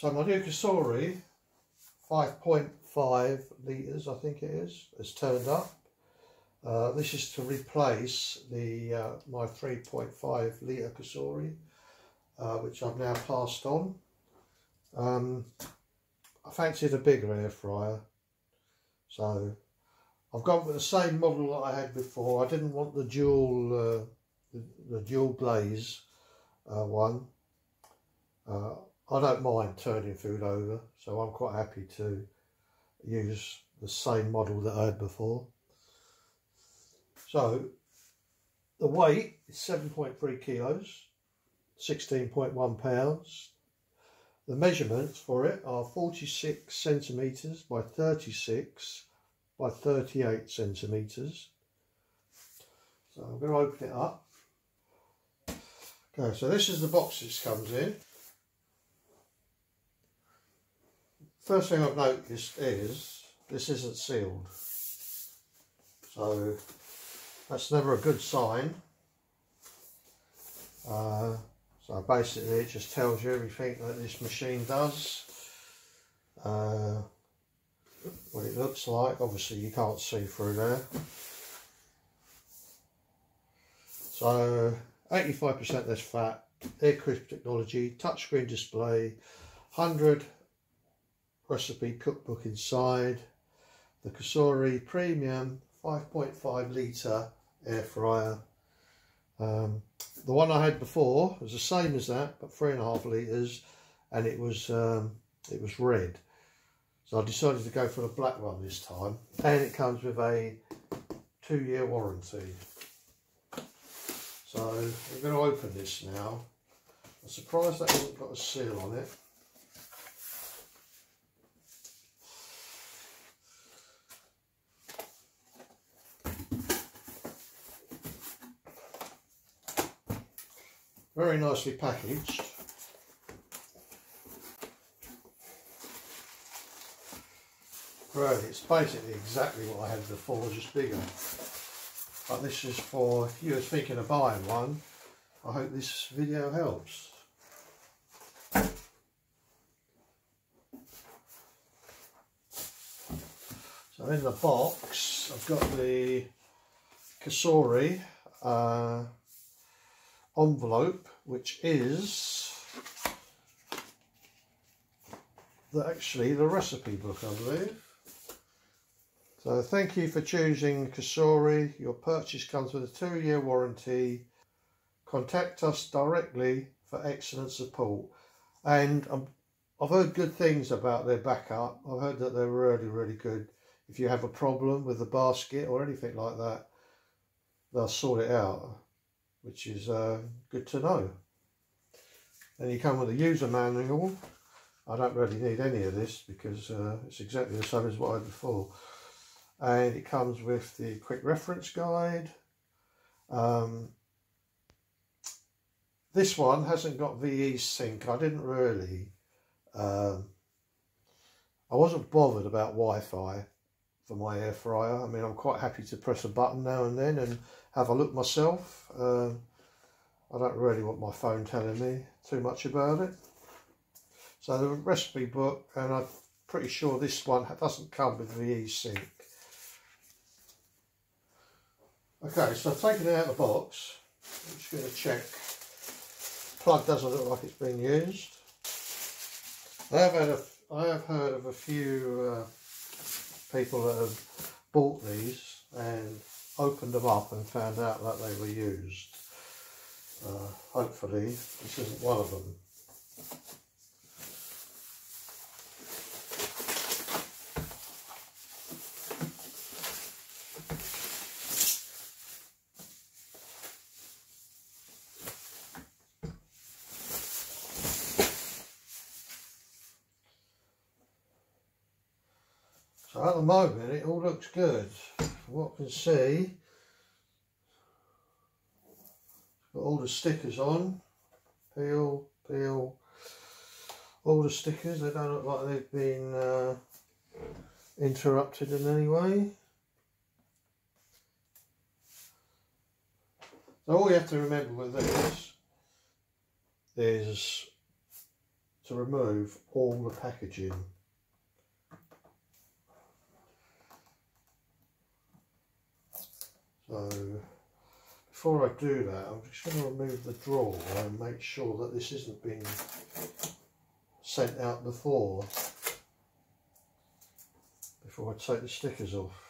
So my new Cosori 5.5 litres, I think it is, has turned up. This is to replace the my 3.5 litre Cosori, which I've now passed on. I fancied a bigger air fryer, so I've gone with the same model that I had before. I didn't want the dual glaze one. I don't mind turning food over, so I'm quite happy to use the same model that I had before. So the weight is 7.3 kilos, 16.1 pounds. The measurements for it are 46 centimetres by 36 by 38 centimetres. So I'm going to open it up. Okay, so this is the box this comes in. First thing I've noticed is this isn't sealed. So that's never a good sign. So basically it just tells you everything that this machine does. What it looks like. Obviously you can't see through there. So 85% less fat, air crisp technology, touchscreen display, 100 recipe cookbook inside, the Cosori premium 5.5 litre air fryer. The one I had before was the same as that, but 3.5 litres, and it was red. So I decided to go for the black one this time, and it comes with a 2-year warranty. So I'm going to open this now. I'm surprised that hasn't got a seal on it. Very nicely packaged. Right, it's basically exactly what I had before, just bigger. But this is for, if you were thinking of buying one, I hope this video helps. So in the box, I've got the Cosori envelope, which is actually the recipe book, I believe. So thank you for choosing Cosori. Your purchase comes with a 2-year warranty. Contact us directly for excellent support. And I've heard good things about their backup. I've heard that they're really, really good. If you have a problem with the basket or anything like that, they'll sort it out, which is good to know. Then you come with a user manual. I don't really need any of this because it's exactly the same as what I had before. And it comes with the quick reference guide. This one hasn't got VE sync. I didn't really, I wasn't bothered about Wi-Fi for my air fryer. I mean, I'm quite happy to press a button now and then and have a look myself. I don't really want my phone telling me too much about it. So the recipe book, and I'm pretty sure this one doesn't come with VE sync. Okay, so I've taken it out of the box. I'm just going to check. The plug doesn't look like it's been used. I have heard of a few people that have bought these and opened them up and found out that they were used. Hopefully this isn't one of them. So at the moment it all looks good. From what I can see, got all the stickers on, peel, all the stickers. They don't look like they've been interrupted in any way. So all you have to remember with this is to remove all the packaging. So before I do that, I'm just going to remove the drawer and make sure that this isn't being sent out before I take the stickers off.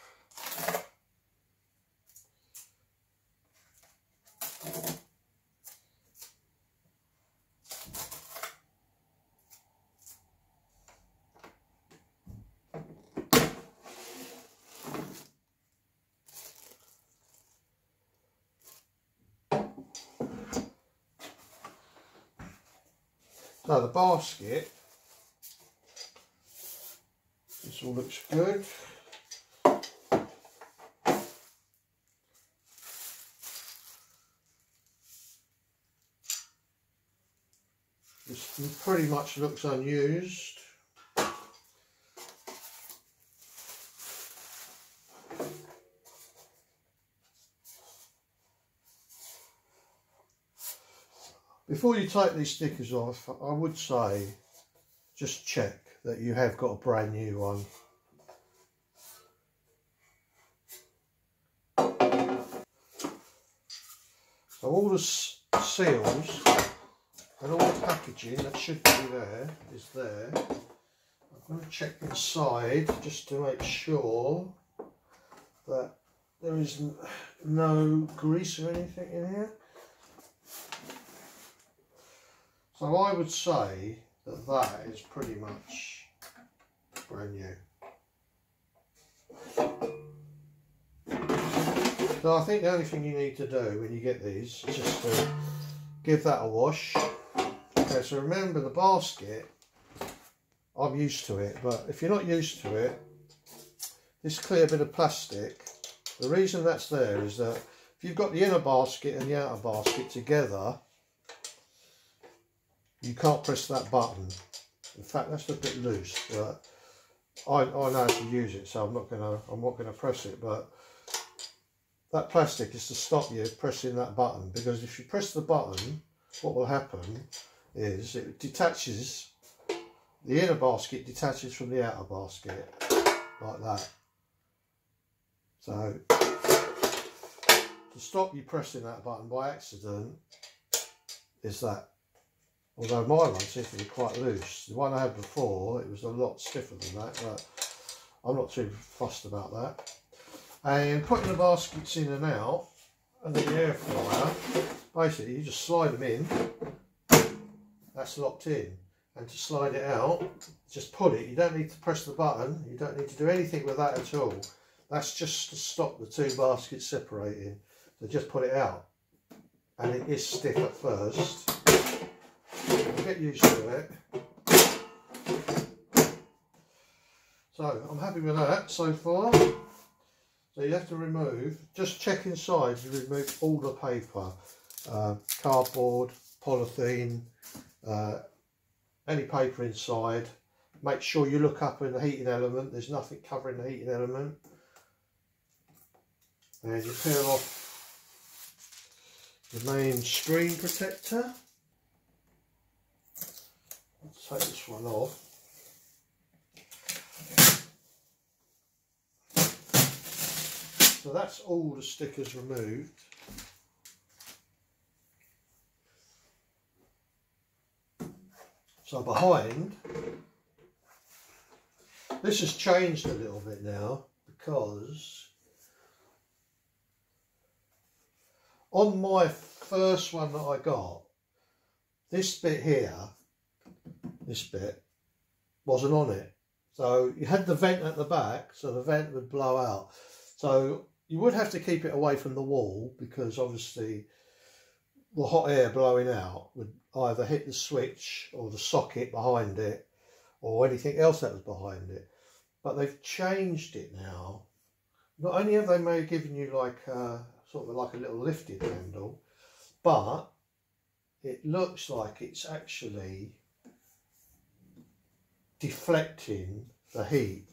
So the basket, this all looks good. This pretty much looks unused. Before you take these stickers off, I would say just check that you have got a brand new one. So all the seals and all the packaging that should be there is there. I'm going to check inside just to make sure that there is no grease or anything in here. So I would say that that is pretty much brand new. So I think the only thing you need to do when you get these is just to give that a wash. Okay, so remember the basket, I'm used to it, but if you're not used to it, this clear bit of plastic, the reason that's there is that if you've got the inner basket and the outer basket together, you can't press that button. In fact, that's a bit loose, but I know how to use it, so I'm not gonna press it. But that plastic is to stop you pressing that button, because if you press the button, what will happen is it detaches, the inner basket detaches from the outer basket, like that. So to stop you pressing that button by accident is that. Although my one seems to be quite loose. The one I had before, it was a lot stiffer than that, but I'm not too fussed about that. And putting the baskets in and out and the air fryer, basically you just slide them in, that's locked in. And to slide it out, just pull it. You don't need to press the button, you don't need to do anything with that at all. That's just to stop the two baskets separating. So just put it out. And it is stiff at first. Get used to it. So I'm happy with that so far. So you have to remove, just check inside, you remove all the paper, cardboard, polythene, any paper inside. Make sure you look up in the heating element, there's nothing covering the heating element. And you peel off the main screen protector. Take this one off. So that's all the stickers removed. So behind, this has changed a little bit now, because on my first one that I got, this bit here, this bit wasn't on it, so you had the vent at the back, so the vent would blow out. So you would have to keep it away from the wall, because obviously the hot air blowing out would either hit the switch or the socket behind it or anything else that was behind it. But they've changed it now. Not only have they given you like sort of like a little lifted handle, but it looks like it's actually deflecting the heat,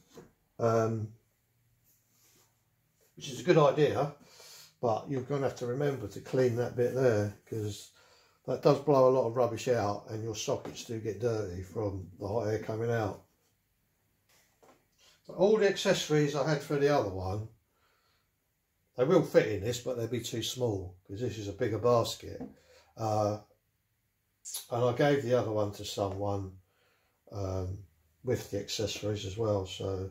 which is a good idea, but you're going to have to remember to clean that bit there, because that does blow a lot of rubbish out, and your sockets do get dirty from the hot air coming out. But all the accessories I had for the other one, they will fit in this, but they'll be too small because this is a bigger basket. And I gave the other one to someone with the accessories as well, so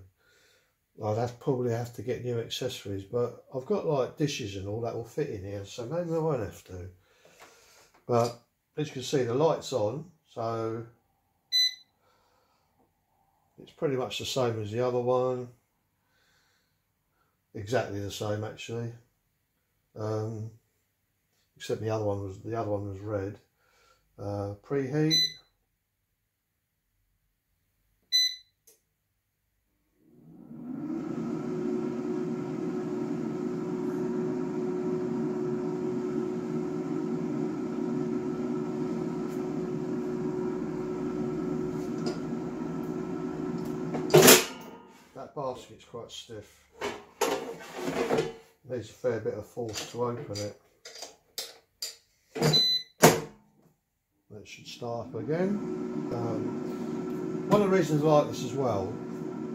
I'd probably have to get new accessories, but I've got like dishes and all that will fit in here, so maybe I won't have to. But as you can see, the light's on, so it's pretty much the same as the other one. Exactly the same actually, except the other one was red. Preheat. That basket's quite stiff. Needs a fair bit of force to open it. That should start up again. One of the reasons I like this as well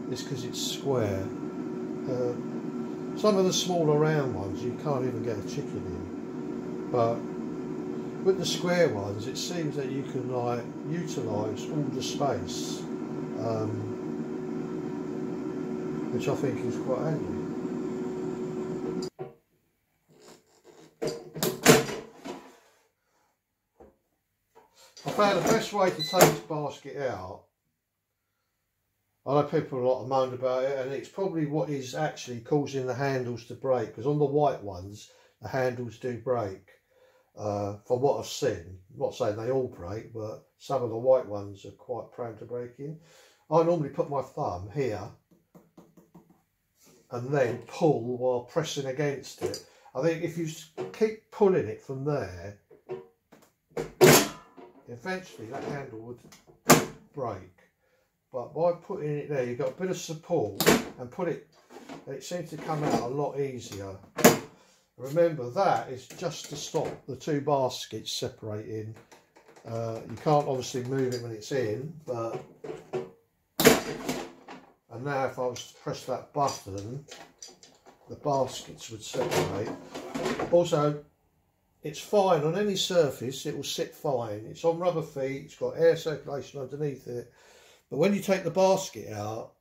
is because it's square. Some of the smaller round ones you can't even get a chicken in, but with the square ones it seems that you can like utilise all the space, which I think is quite handy. I found the best way to take this basket out, I know people a lot have moaned about it, and it's probably what is actually causing the handles to break, because on the white ones the handles do break. From what I've seen, I'm not saying they all break, but some of the white ones are quite prone to breaking. I normally put my thumb here and then pull while pressing against it. I think if you keep pulling it from there, eventually that handle would break. But by putting it there, you've got a bit of support and it seems to come out a lot easier. Remember, that is just to stop the two baskets separating. You can't obviously move it when it's in, but and now if I was to press that button, the baskets would separate. Also, it's fine on any surface, it will sit fine. It's on rubber feet, it's got air circulation underneath it. But when you take the basket out,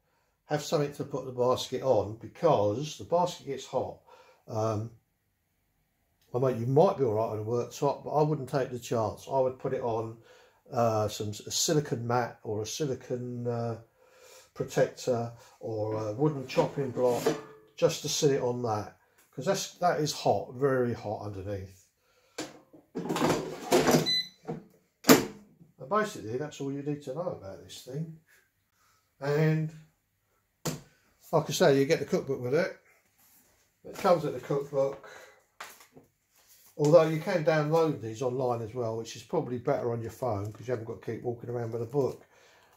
have something to put the basket on, because the basket gets hot. I mean, you might be alright on a worktop, but I wouldn't take the chance. I would put it on a silicone mat or a silicone protector or a wooden chopping block, just to sit it on that, because that is hot, very hot underneath. And basically that's all you need to know about this thing. And like I say, you get the cookbook with it. It comes with the cookbook, although you can download these online as well, which is probably better on your phone because you haven't got to keep walking around with a book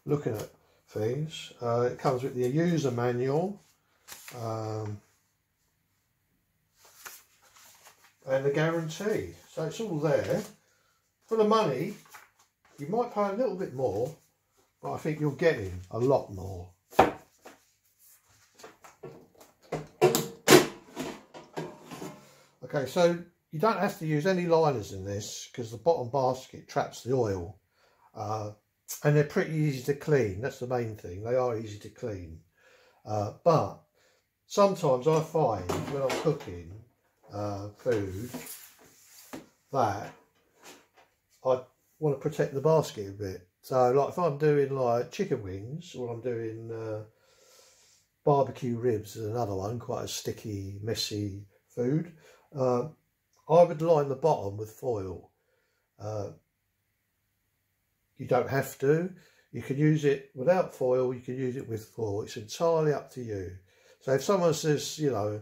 looking at things. It comes with the user manual and the guarantee, so it's all there. For the money, you might pay a little bit more, but I think you're getting a lot more. Okay, so you don't have to use any liners in this because the bottom basket traps the oil, and they're pretty easy to clean. That's the main thing, they are easy to clean. But sometimes I find when I'm cooking food that I want to protect the basket a bit. So like if I'm doing like chicken wings, or I'm doing barbecue ribs is another one, quite a sticky, messy food, I would line the bottom with foil. You don't have to. You can use it without foil, you can use it with foil. It's entirely up to you. So if someone says, you know,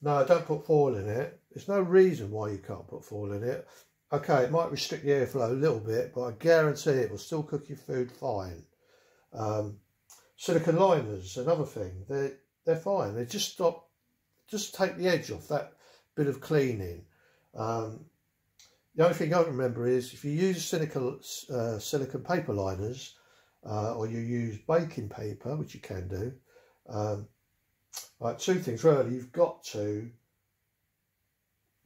no, don't put foil in it, there's no reason why you can't put foil in it. Okay, it might restrict the airflow a little bit, but I guarantee it will still cook your food fine. Silicone liners, another thing, they're fine. They just take the edge off that bit of cleaning. The only thing you got to remember is if you use silicone paper liners or you use baking paper, which you can do, right, two things really. You've got to,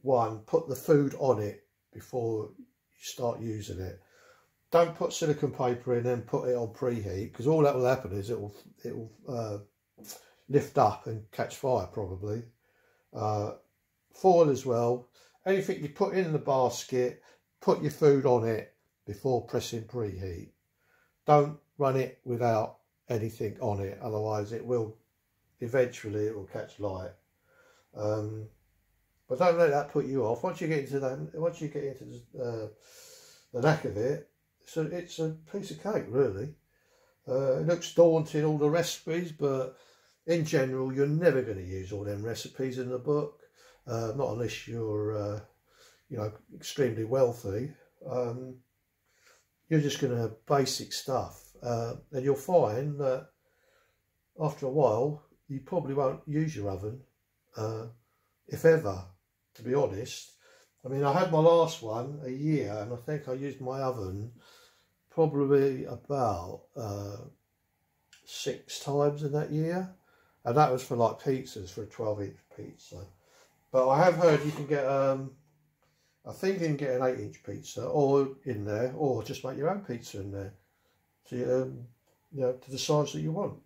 one, put the food on it before you start using it. Don't put silicone paper in and put it on preheat, because all that will happen is it will lift up and catch fire probably. Foil as well. Anything you put in the basket, put your food on it before pressing preheat. Don't run it without anything on it, otherwise it will catch light. But don't let that put you off. Once you get into the knack of it, so it's a piece of cake really. It looks daunting, all the recipes, but in general you're never going to use all them recipes in the book. Not unless you're, you know, extremely wealthy. You're just going to have basic stuff, and you'll find that after a while you probably won't use your oven, if ever, to be honest. I mean, I had my last one a year, and I think I used my oven probably about 6 times in that year, and that was for like pizzas, for a 12-inch pizza. But I have heard you can get, I think you can get an 8-inch pizza or in there, or just make your own pizza in there, to, you know, to the size that you want.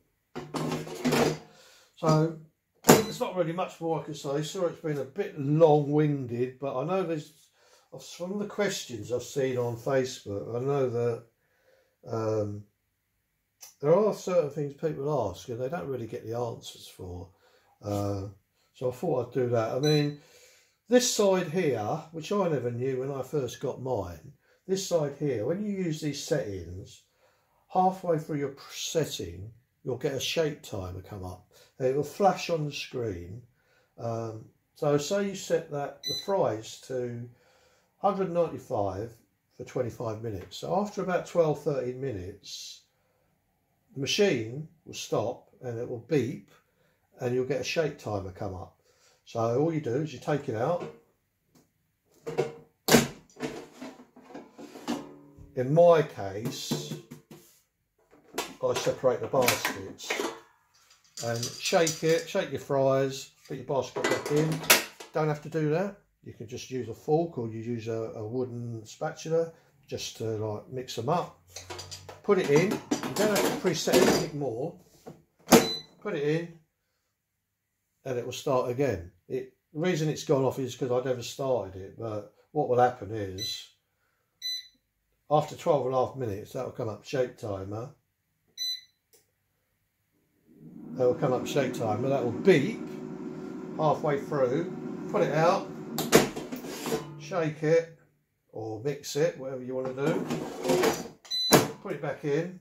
So there's not really much more I can say. Sorry, it's been a bit long-winded, but I know there's, from the questions I've seen on Facebook, I know that there are certain things people ask and they don't really get the answers for. So I thought I'd do that. I mean, this side here, which I never knew when I first got mine, this side here, when you use these settings, halfway through your setting, you'll get a shake timer come up. It will flash on the screen. So say you set the fries to 195 for 25 minutes. So after about 12-13 minutes, the machine will stop and it will beep, and you'll get a shake timer come up. So all you do is you take it out. In my case, I separate the baskets and shake your fries, put your basket back in. Don't have to do that. You can just use a fork, or you use a wooden spatula just to like mix them up. Put it in. You don't have to preset anything more. Put it in, and it will start again. The reason it's gone off is because I never started it, but what will happen is after 12.5 minutes that will come up shake timer. That will come up shake timer, that will beep halfway through. Put it out, shake it or mix it, whatever you want to do. Put it back in,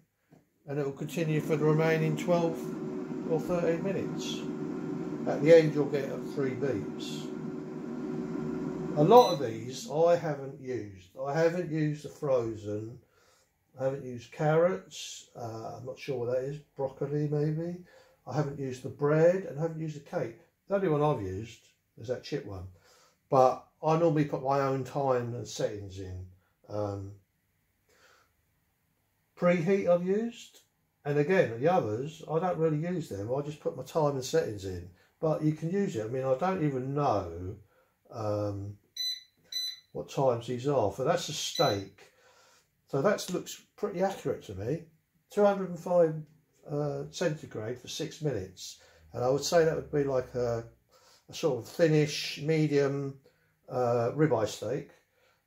and it will continue for the remaining 12 or 13 minutes. At the end you'll get 3 beeps. A lot of these I haven't used. I haven't used the frozen. I haven't used carrots. I'm not sure what that is. Broccoli maybe. I haven't used the bread, and I haven't used the cake. The only one I've used is that chip one. But I normally put my own time and settings in. Preheat I've used. And again, the others, I don't really use them. I just put my time and settings in. But you can use it. I mean, I don't even know what times these are. So that's a steak. So that looks pretty accurate to me. 205 centigrade for 6 minutes. And I would say that would be like a sort of thinnish, medium ribeye steak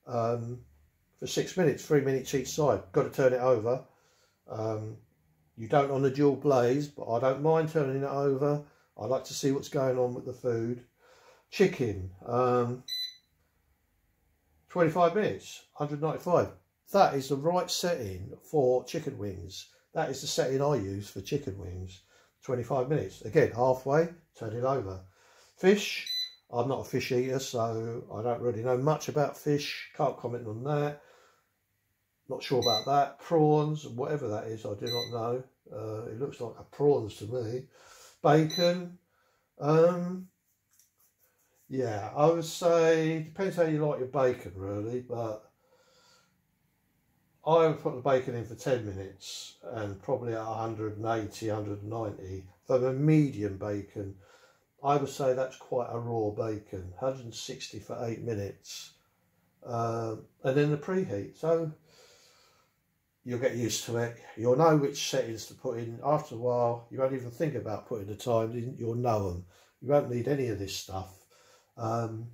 for 6 minutes, 3 minutes each side. Got to turn it over. You don't on the dual blaze, but I don't mind turning it over. I like to see what's going on with the food. Chicken, 25 minutes, 195. That is the right setting for chicken wings. That is the setting I use for chicken wings. 25 minutes. Again, halfway, turn it over. Fish, I'm not a fish eater, so I don't really know much about fish. Can't comment on that. Not sure about that. Prawns, whatever that is, I do not know. It looks like a prawns to me. Bacon. Yeah, I would say, depends how you like your bacon really, but I would put the bacon in for 10 minutes and probably at 180, 190. For the medium bacon, I would say that's quite a raw bacon, 160 for 8 minutes. And then the preheat. So you'll get used to it. You'll know which settings to put in. After a while, you won't even think about putting the times in. You'll know them. You won't need any of this stuff. The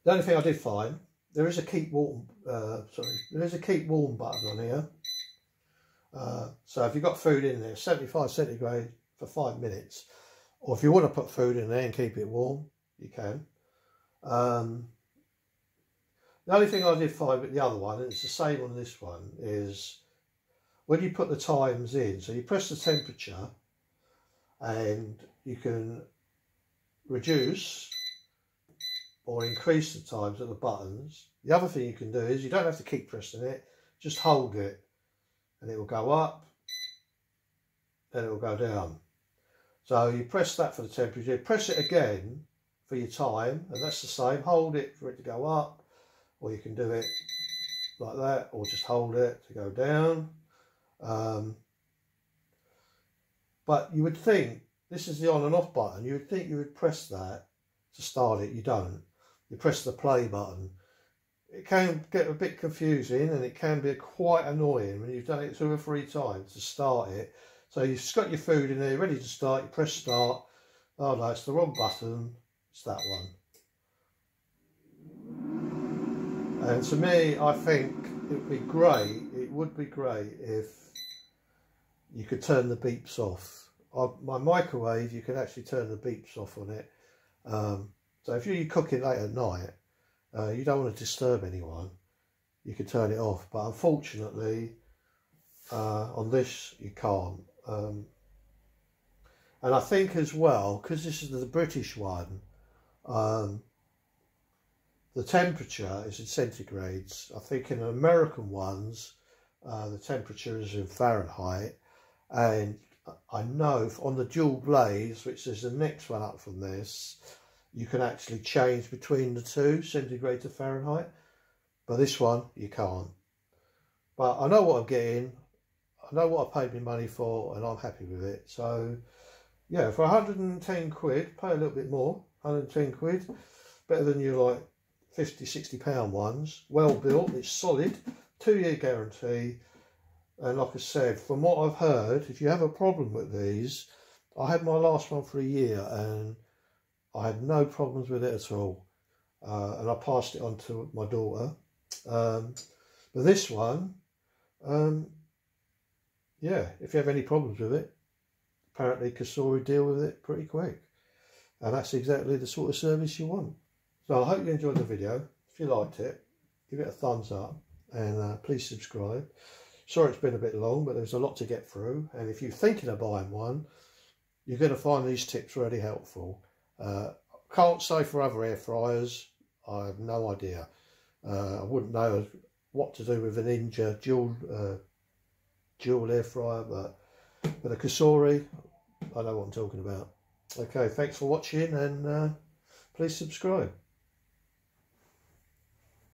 only thing I did find, there is a keep warm. There is a keep warm button on here. So if you've got food in there, 75 centigrade for 5 minutes, or if you want to put food in there and keep it warm, you can. The only thing I did find with the other one, and it's the same on this one, is when you put the times in, so you press the temperature and you can reduce or increase the times at the buttons. The other thing you can do is you don't have to keep pressing it, just hold it and it will go up, then it will go down. So you press that for the temperature, press it again for your time, and that's the same, hold it for it to go up, or you can do it like that, or just hold it to go down. But you would think, this is the on and off button, you would think you would press that to start it. You don't. You press the play button. It can get a bit confusing and it can be quite annoying when you've done it 2 or 3 times to start it. So you've just got your food in there, ready to start, you press start. Oh no, it's the wrong button, it's that one. And to me, I think it would be great if you could turn the beeps off. My microwave, you can actually turn the beeps off on it. So if you're cooking late at night, you don't want to disturb anyone, you can turn it off. But unfortunately, on this, you can't. And I think as well, because this is the British one, the temperature is in centigrades. I think in American ones, the temperature is in Fahrenheit. And I know on the dual blaze, which is the next one up from this, you can actually change between the two, centigrade to Fahrenheit. But this one, you can't. But I know what I'm getting. I know what I paid my money for, and I'm happy with it. So, yeah, for 110 quid, pay a little bit more, 110 quid. Better than your like 50, 60 pound ones. Well built, it's solid, 2-year guarantee. And like I said, from what I've heard, if you have a problem with these, I had my last one for a year and I had no problems with it at all. And I passed it on to my daughter. But this one, yeah, if you have any problems with it, apparently Cosori deal with it pretty quick. And that's exactly the sort of service you want. So I hope you enjoyed the video. If you liked it, give it a thumbs up and please subscribe. Sorry it's been a bit long, but there's a lot to get through. And if you're thinking of buying one, you're going to find these tips really helpful. Can't say for other air fryers. I have no idea. I wouldn't know what to do with a Ninja dual air fryer, but with a Cosori, I know what I'm talking about. Okay, thanks for watching and please subscribe.